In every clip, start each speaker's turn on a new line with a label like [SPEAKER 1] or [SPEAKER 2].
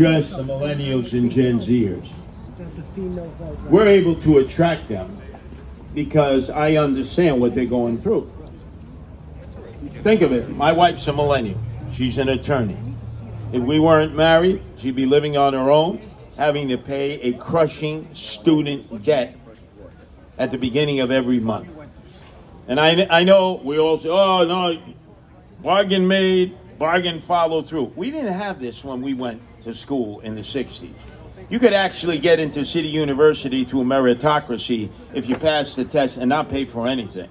[SPEAKER 1] address the millennials and Gen Zers. We're able to attract them because I understand what they're going through. Think of it. My wife's a millennial. She's an attorney. If we weren't married, she'd be living on her own, having to pay a crushing student debt at the beginning of every month. And I know we all say, oh, no, bargain made, bargain follow through. We didn't have this when we went to school in the 60s. You could actually get into City University through meritocracy if you passed the test and not pay for anything.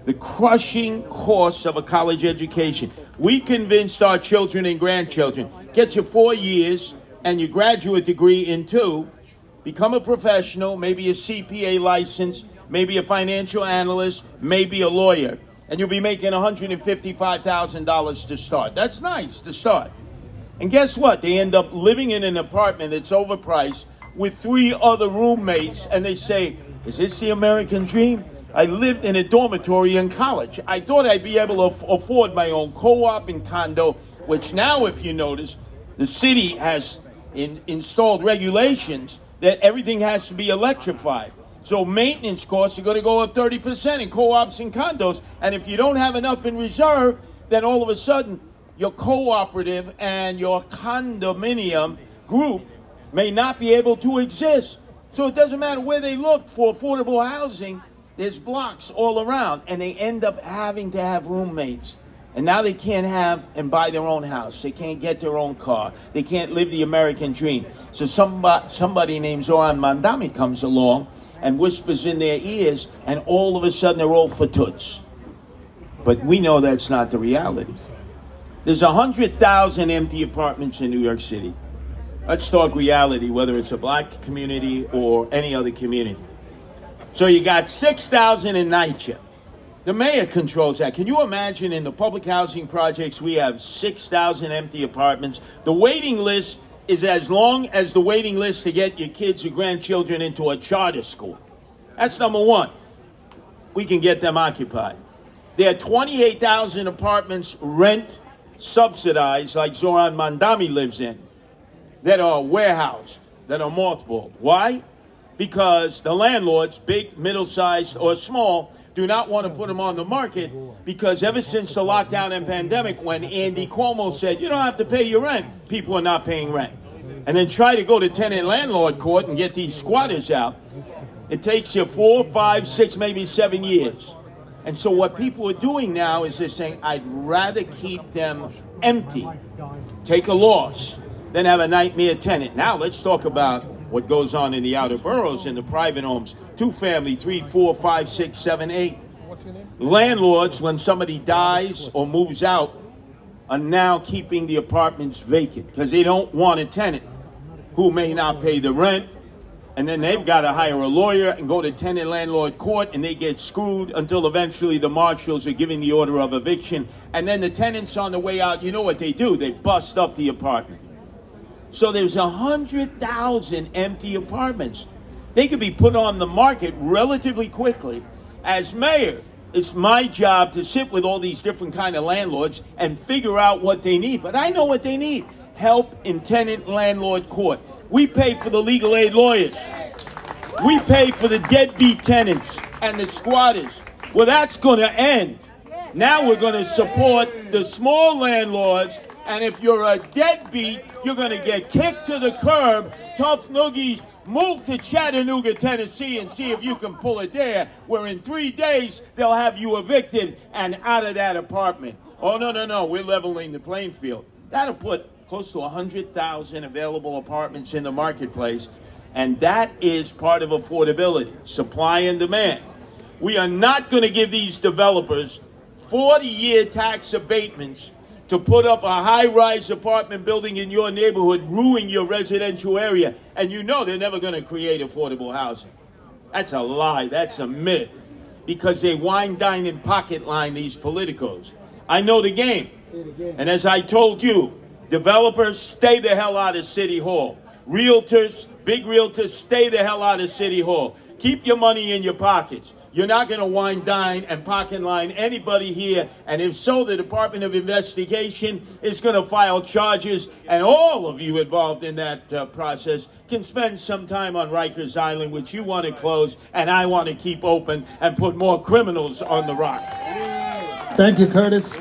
[SPEAKER 1] The crushing cost of a college education. We convinced our children and grandchildren, get your 4 years and your graduate degree in 2, become a professional, maybe a CPA license, maybe a financial analyst, maybe a lawyer, and you'll be making $155,000 to start. That's nice to start. And guess what? They end up living in an apartment that's overpriced with 3 other roommates, and they say, is this the American dream? I lived in a dormitory in college. I thought I'd be able to afford my own co-op and condo, which now, if you notice, the city has installed regulations that everything has to be electrified. So maintenance costs are going to go up 30% in co-ops and condos. And if you don't have enough in reserve, then all of a sudden, your cooperative and your condominium group may not be able to exist. So it doesn't matter where they look for affordable housing. There's blocks all around, and they end up having to have roommates. And now they can't have and buy their own house. They can't get their own car. They can't live the American dream. So somebody named Zoran Mandami comes along and whispers in their ears, and all of a sudden they're all for toots. But we know that's not the reality. There's 100,000 empty apartments in New York City. Let's talk reality, whether it's a black community or any other community. So you got 6,000 in NYC. The mayor controls that. Can you imagine in the public housing projects, we have 6,000 empty apartments. The waiting list is as long as the waiting list to get your kids or grandchildren into a charter school. That's number one. We can get them occupied. There are 28,000 apartments rent subsidized, like Zoran Mandami lives in, that are warehoused, that are mothballed. Why? Because the landlords, big, middle-sized, or small, do not want to put them on the market, because ever since the lockdown and pandemic, when Andy Cuomo said, you don't have to pay your rent, people are not paying rent. And then try to go to tenant landlord court and get these squatters out. It takes you 4, 5, 6, maybe 7 years. And so what people are doing now is they're saying, I'd rather keep them empty, take a loss, than have a nightmare tenant. Now let's talk about what goes on in the outer boroughs, in the private homes. 2 family, 3, 4, 5, 6, 7, 8. Landlords, when somebody dies or moves out, are now keeping the apartments vacant because they don't want a tenant who may not pay the rent. And then they've got to hire a lawyer and go to tenant landlord court, and they get screwed until eventually the marshals are giving the order of eviction. And then the tenants on the way out, you know what they do? They bust up the apartment. So there's 100,000 empty apartments. They could be put on the market relatively quickly. As mayor, it's my job to sit with all these different kind of landlords and figure out what they need. But I know what they need. Help in tenant landlord court. We pay for the legal aid lawyers. We pay for the deadbeat tenants and the squatters. Well, that's going to end. Now we're going to support the small landlords. And if you're a deadbeat, you're going to get kicked to the curb. Tough noogies, move to Chattanooga, Tennessee, and see if you can pull it there, where in 3 days they'll have you evicted and out of that apartment. Oh, no, we're leveling the playing field. That'll put close to 100,000 available apartments in the marketplace, and that is part of affordability, supply and demand. We are not going to give these developers 40-year tax abatements to put up a high-rise apartment building in your neighborhood, ruin your residential area, and you know they're never going to create affordable housing. That's a lie. That's a myth, because they wine, dine, and pocket line these politicos. I know the game, and as I told you, developers, stay the hell out of City Hall. Realtors, big realtors, stay the hell out of City Hall. Keep your money in your pockets. You're not going to wine, dine, and pocket line anybody here. And if so, the Department of Investigation is going to file charges. And all of you involved in that process can spend some time on Rikers Island, which you want to close, and I want to keep open and put more criminals on the rock.
[SPEAKER 2] Thank you, Curtis.